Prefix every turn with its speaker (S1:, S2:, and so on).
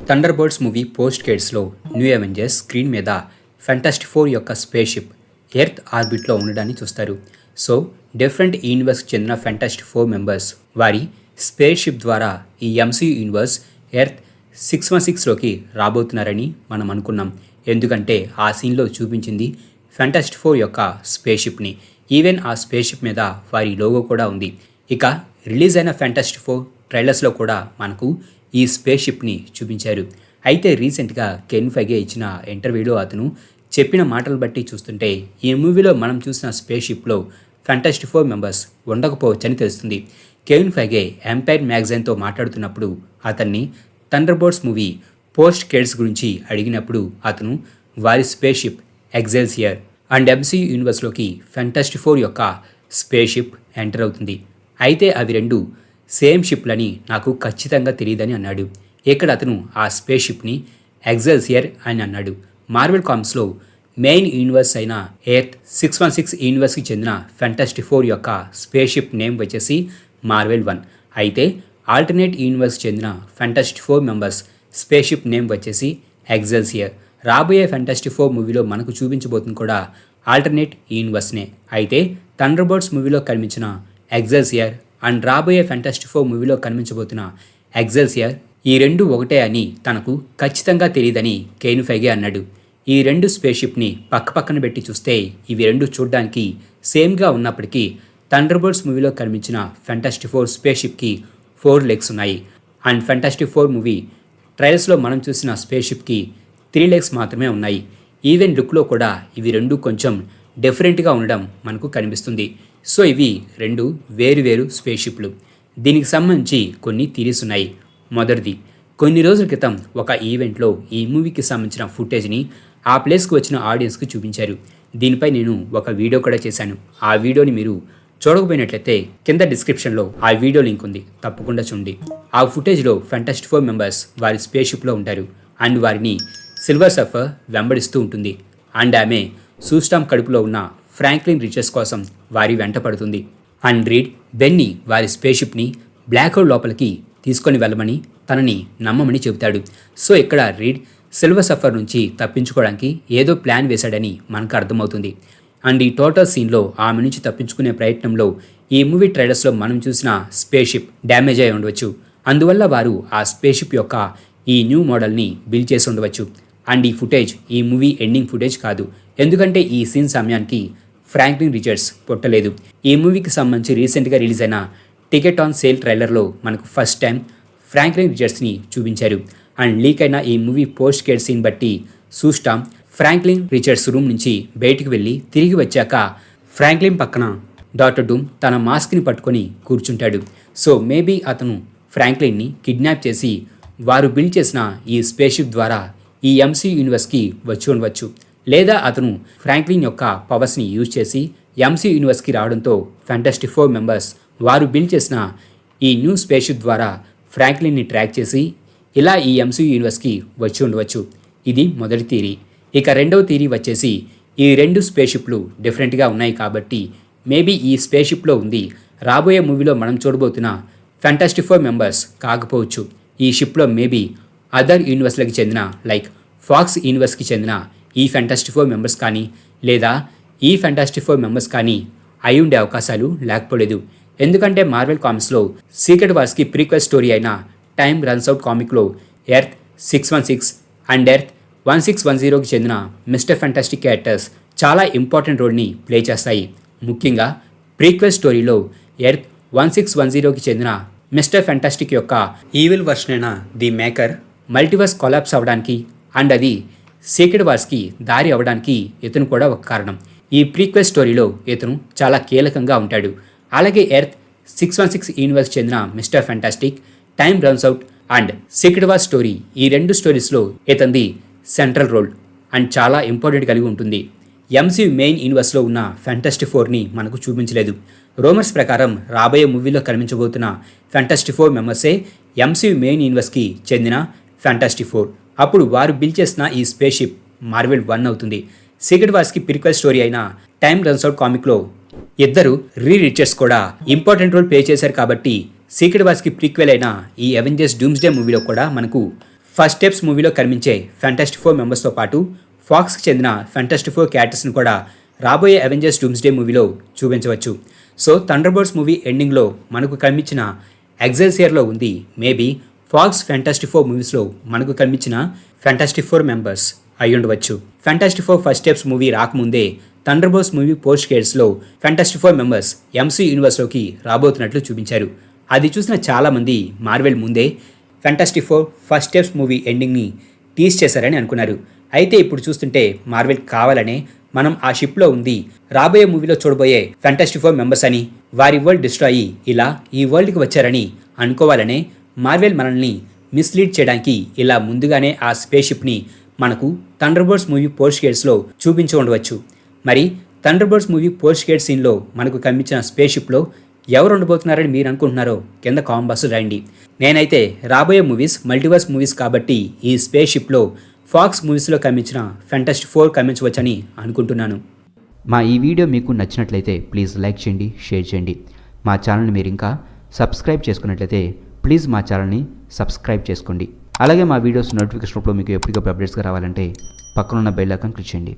S1: థండర్బర్డ్స్ movie post క్రెడిట్స్లో new Avengers screen మీద Fantastic Four యొక్క స్పేస్ షిప్ ఎర్త్ ఆర్బిట్లో ఉండడాన్ని చూస్తారు. సో డిఫరెంట్ యూనివర్స్కి చెందిన ఫెంటాస్టిక్ ఫోర్ మెంబర్స్ వారి స్పేస్ షిప్ ద్వారా ఈ ఎంసీయూ యూనివర్స్ ఎర్త్ 616లోకి రాబోతున్నారని మనం అనుకున్నాం. ఎందుకంటే ఆ సీన్లో చూపించింది ఫెంటాస్టిక్ ఫోర్ యొక్క స్పేస్ షిప్ని. ఈవెన్ ఆ స్పేస్ షిప్ మీద వారి లోగో కూడా ఉంది. ఇక రిలీజ్ అయిన ఫెంటాస్టిక్ ఫోర్ ట్రైలర్స్లో కూడా మనకు ఈ స్పేస్ షిప్ని చూపించారు. అయితే రీసెంట్గా కెన్ ఫైగే ఇచ్చిన ఇంటర్వ్యూలో అతను చెప్పిన మాటలు బట్టి చూస్తుంటే ఈ మూవీలో మనం చూసిన స్పేస్ షిప్లో ఫెంటాస్టిక్ ఫోర్ మెంబర్స్ ఉండకపోవచ్చని తెలుస్తుంది. కెవిన్ ఫైగే ఎంపైర్ మ్యాగజైన్తో మాట్లాడుతున్నప్పుడు అతన్ని థండర్బర్డ్స్ మూవీ పోస్ట్ క్రెడిట్స్ గురించి అడిగినప్పుడు అతను వారి space ship Excelsior and MCU యూనివర్స్లోకి ఫెంటాస్టిక్ ఫోర్ యొక్క స్పేస్ షిప్ ఎంటర్ అవుతుంది. అయితే అవి రెండు సేమ్ షిప్లని నాకు ఖచ్చితంగా తెలియదని అన్నాడు. ఇక్కడ అతను ఆ స్పేస్ షిప్ని ఎగ్జెల్సియర్ అని అన్నాడు. మార్వెల్ కామిక్స్లో మెయిన్ యూనివర్స్ అయిన ఎర్త్ 616 యూనివర్స్కి చెందిన ఫెంటాస్టిక్ ఫోర్ యొక్క స్పేస్ షిప్ నేమ్ వచ్చేసి మార్వెల్ 1. అయితే ఆల్టర్నేట్ యూనివర్స్కి చెందిన Fantastic Four members space ship name వచ్చేసి ఎగ్జెల్సియర్. రాబోయే ఫెంటాస్టిక్ ఫోర్ మూవీలో మనకు చూపించబోతుంది కూడా ఆల్టర్నేట్ యూనివర్స్నే. అయితే థండర్బర్డ్స్ మూవీలో కనిపించిన ఎగ్జెల్సియర్ అండ్ రాబోయే ఫెంటాస్టిక్ ఫోర్ మూవీలో కనిపించబోతున్న ఎగ్జెల్సియర్ ఈ రెండు ఒకటే అని తనకు ఖచ్చితంగా తెలియదని కెయిన్ ఫైగే అన్నాడు. ఈ రెండు స్పేస్ షిప్ని పక్కన పెట్టి చూస్తే ఇవి రెండు చూడడానికి సేమ్గా ఉన్నప్పటికీ థండర్బర్డ్స్ మూవీలో కనిపించిన ఫెంటాస్టిక్ ఫోర్ స్పేస్ షిప్కి 4 లెగ్స్ ఉన్నాయి. అండ్ ఫెంటాస్టిక్ ఫోర్ మూవీ ట్రయల్స్లో మనం చూసిన స్పేస్ షిప్కి 3 లెగ్స్ మాత్రమే ఉన్నాయి. ఈవెన్ లుక్లో కూడా ఇవి రెండు కొంచెం డిఫరెంట్గా ఉండడం మనకు కనిపిస్తుంది. సో ఇవి రెండు వేరు స్పేస్ షిప్లు. దీనికి సంబంధించి కొన్ని థియరీస్ ఉన్నాయి. మొదటిది, కొన్ని రోజుల క్రితం ఒక ఈవెంట్లో ఈ మూవీకి సంబంధించిన ఫుటేజ్ని ఆ ప్లేస్కి వచ్చిన ఆడియన్స్కి చూపించారు. దీనిపై నేను ఒక వీడియో కూడా చేశాను. ఆ వీడియోని మీరు చూడకపోయినట్లయితే కింద డిస్క్రిప్షన్లో ఆ వీడియో లింక్ ఉంది, తప్పకుండా చూడండి. ఆ ఫుటేజ్లో ఫెంటాస్టిక్ ఫోర్ మెంబర్స్ వారి స్పేస్ షిప్లో ఉంటారు అండ్ వారిని సిల్వర్ సర్ఫర్ వెంబడిస్తూ ఉంటుంది. అండ్ ఆమె సూస్టామ్ కడుపులో ఉన్న ఫ్రాంక్లిన్ రిచెస్ కోసం వారి వెంట పడుతుంది. అండ్ రీడ్ బెన్నీ వారి స్పేస్ షిప్ని బ్లాక్ హోల్ లోపలికి తీసుకొని వెళ్ళమని తనని నమ్మమని చెబుతాడు. సో ఇక్కడ రీడ్ సిల్వర్ సఫర్ నుంచి తప్పించుకోవడానికి ఏదో ప్లాన్ వేశాడని మనకు అర్థమవుతుంది. అండ్ ఈ టోటల్ సీన్లో ఆమె నుంచి తప్పించుకునే ప్రయత్నంలో ఈ మూవీ ట్రైలర్స్లో మనం చూసిన స్పేస్ షిప్ డ్యామేజ్ అయి ఉండవచ్చు. అందువల్ల వారు ఆ స్పేస్ షిప్ యొక్క ఈ న్యూ మోడల్ని బిల్డ్ చేసి ఉండవచ్చు. అండ్ ఈ ఫుటేజ్ ఈ మూవీ ఎండింగ్ ఫుటేజ్ కాదు, ఎందుకంటే ఈ సీన్ సమయానికి ఫ్రాంక్లిన్ రిచర్డ్స్ పుట్టలేదు. ఈ మూవీకి సంబంధించి రీసెంట్గా రిలీజ్ అయిన టికెట్ ఆన్ సేల్ ట్రైలర్లో మనకు ఫస్ట్ టైం ఫ్రాంక్లిన్ రిచర్డ్స్ని చూపించారు. అండ్ లీక్ అయిన ఈ మూవీ పోస్ట్ క్రెడిట్ సీన్ బట్టి సూస్టామ్ ఫ్రాంక్లిన్ రిచర్డ్స్ రూమ్ నుంచి బయటికి వెళ్ళి తిరిగి వచ్చాక ఫ్రాంక్లిన్ పక్కన డాక్టర్ డూమ్ తన మాస్క్ని పట్టుకొని కూర్చుంటాడు. సో మేబీ అతను ఫ్రాంక్లిన్ని కిడ్నాప్ చేసి వారు బిల్డ్ చేసిన ఈ స్పేస్ షిప్ ద్వారా ఈ ఎంసీ యూనివర్స్కి వచ్చి ఉండవచ్చు. లేదా అతను ఫ్రాంక్లిన్ యొక్క పవర్స్ని యూజ్ చేసి ఎంసీ యూనివర్స్కి రావడంతో ఫెంటాస్టిక్ ఫోర్ మెంబర్స్ వారు బిల్డ్ చేసిన ఈ న్యూ స్పేస్ షిప్ ద్వారా ఫ్రాంక్లిన్ని ట్రాక్ చేసి ఇలా ఈ ఎంసీ యూనివర్స్కి వచ్చి ఉండవచ్చు. ఇది మొదటి థియరీ. ఇక రెండవ థియరీ వచ్చేసి ఈ రెండు స్పేస్ షిప్లు డిఫరెంట్గా ఉన్నాయి కాబట్టి మేబీ ఈ స్పేస్ షిప్లో ఉంది రాబోయే మూవీలో మనం చూడబోతున్న ఫెంటాస్టిక్ ఫోర్ మెంబర్స్ కాకపోవచ్చు. ఈ షిప్లో మేబీ అదర్ యూనివర్స్లకు చెందిన లైక్ ఫాక్స్ యూనివర్స్కి చెందిన ఈ ఫెంటాస్టిక్ ఫోర్ మెంబర్స్ కానీ లేదా ఈ ఫెంటాస్టిక్ ఫోర్ మెంబర్స్ కానీ అయి ఉండే అవకాశాలు లేకపోలేదు. ఎందుకంటే మార్వెల్ కామిక్స్లో సీక్రెట్ వార్స్కి ప్రీక్వెల్ స్టోరీ అయిన టైమ్ రన్స్ అవుట్ కామిక్లో ఎర్త్ 616 అండ్ ఎర్త్ 1610కి చెందిన మిస్టర్ ఫెంటాస్టిక్ క్యారెక్టర్స్ చాలా ఇంపార్టెంట్ రోల్ని ప్లే చేస్తాయి. ముఖ్యంగా ప్రీక్వెల్ స్టోరీలో ఎర్త్ 1610కి చెందిన మిస్టర్ ఫెంటాస్టిక్ యొక్క ఈవిల్ వర్షన్ అయిన ది మేకర్ మల్టీవర్స్ కొలాప్స్ అవ్వడానికి అండ్ అది సీక్రెట్ వార్స్కి దారి అవ్వడానికి ఇతను కూడా ఒక కారణం. ఈ ప్రీక్వెల్ స్టోరీలో ఇతను చాలా కీలకంగా ఉంటాడు. అలాగే ఎర్త్ 616 యూనివర్స్ చెందిన Mister fantastic, time Runs out and secret war story ఈ రెండు స్టోరీస్లో ఇతనిది సెంట్రల్ రోల్ అండ్ చాలా ఇంపార్టెంట్ కలిగి ఉంటుంది. ఎంసీయూ మెయిన్ యూనివర్స్లో ఉన్న ఫెంటాస్టిక్ ఫోర్ని మనకు చూపించలేదు. రూమర్స్ ప్రకారం రాబోయే మూవీలో కనిపించబోతున్న ఫెంటాస్టిక్ ఫోర్ మెంబర్సే ఎంసీయూ మెయిన్ యూనివర్స్కి చెందిన ఫెంటాస్టిక్ ఫోర్. అప్పుడు వారు బిల్డ్ చేసిన ఈ స్పేస్ షిప్ మార్వెల్ 1 అవుతుంది. సీక్రెట్ వార్స్కి ప్రిక్వెల్ స్టోరీ అయిన టైమ్ రన్స్ అవుట్ కామిక్లో ఇద్దరు రిచర్డ్స్ కూడా ఇంపార్టెంట్ రోల్ ప్లే చేశారు కాబట్టి సీక్రెట్ వార్స్కి ప్రీక్వెల్ అయిన ఈ అవెంజర్స్ డూమ్స్డే మూవీలో కూడా మనకు ఫస్ట్ స్టెప్స్ మూవీలో కనిపించే ఫ్యాంటాస్టిక్ ఫోర్ మెంబర్స్తో పాటు ఫాక్స్కి చెందిన ఫ్యాంటాస్టిక్ ఫోర్ క్యారెక్టర్స్ని కూడా రాబోయే అవెంజర్స్ డూమ్స్డే మూవీలో చూపించవచ్చు. సో థండర్బోల్ట్స్ మూవీ ఎండింగ్లో మనకు కనిపించిన ఎగ్జైల్సియర్లో ఉంది మేబీ ఫాక్స్ ఫ్యాంటాస్టిక్ ఫోర్ మూవీస్లో మనకు కనిపించిన ఫ్యాంటాస్టిక్ ఫోర్ మెంబర్స్ అయి ఉండవచ్చు. Fantastic Four First Steps movie రాకముందే థండర్బోల్ట్స్ మూవీ పోస్ట్ క్రెడిట్స్లో ఫ్యాంటాస్టిక్ ఫోర్ మెంబర్స్ ఎంసీయూ యూనివర్స్లోకి రాబోతున్నట్లు చూపించారు. అది చూసిన చాలామంది మార్వెల్ ముందే Fantastic Four First Steps movie ఎండింగ్ని టీజ్ చేశారని అనుకున్నారు. అయితే ఇప్పుడు చూస్తుంటే మార్వెల్ కావాలనే మనం ఆ షిప్లో ఉంది రాబోయే మూవీలో చూడబోయే ఫ్యాంటాస్టిక్ ఫోర్ మెంబర్స్ అని, వారి వరల్డ్ డిస్ట్రాయ్ అయ్యి ఇలా ఈ వరల్డ్కి వచ్చారని అనుకోవాలనే మార్వెల్ మనల్ని మిస్లీడ్ చేయడానికి ఇలా ముందుగానే ఆ స్పేస్ షిప్ని మనకు థండర్బోల్ట్స్ మూవీ పోస్ట్ క్రెడిట్స్లో చూపించి ఉండవచ్చు. మరి థండర్బోల్ట్స్ మూవీ పోస్ట్ క్రెడిట్ సీన్లో మనకు కనిపించిన స్పేస్ షిప్లో ఎవరు ఉండబోతున్నారని మీరు అనుకుంటున్నారో కింద కామెంట్ బాక్స్లో రాయండి. నేనైతే రాబోయే మూవీస్ మల్టీవర్స్ మూవీస్ కాబట్టి ఈ స్పేస్ షిప్లో ఫాక్స్ మూవీస్లో కనిపించిన ఫ్యాంటాస్టిక్ ఫోర్ కనిపించవచ్చని అనుకుంటున్నాను.
S2: మా ఈ వీడియో మీకు నచ్చినట్లయితే ప్లీజ్ లైక్ చేయండి, షేర్ చేయండి. మా ఛానల్ని మీరు ఇంకా సబ్స్క్రైబ్ చేసుకున్నట్లయితే ప్లీజ్ మా ఛానల్ని సబ్స్క్రైబ్ చేసుకోండి. అలాగే మా వీడియోస్ నోటిఫికేషన్ రూపంలో మీకు ఎప్పటికప్పుడు అప్డేట్స్గా రావాలంటే పక్కనున్న బెల్ ఐకాన్ క్లిక్ చేయండి.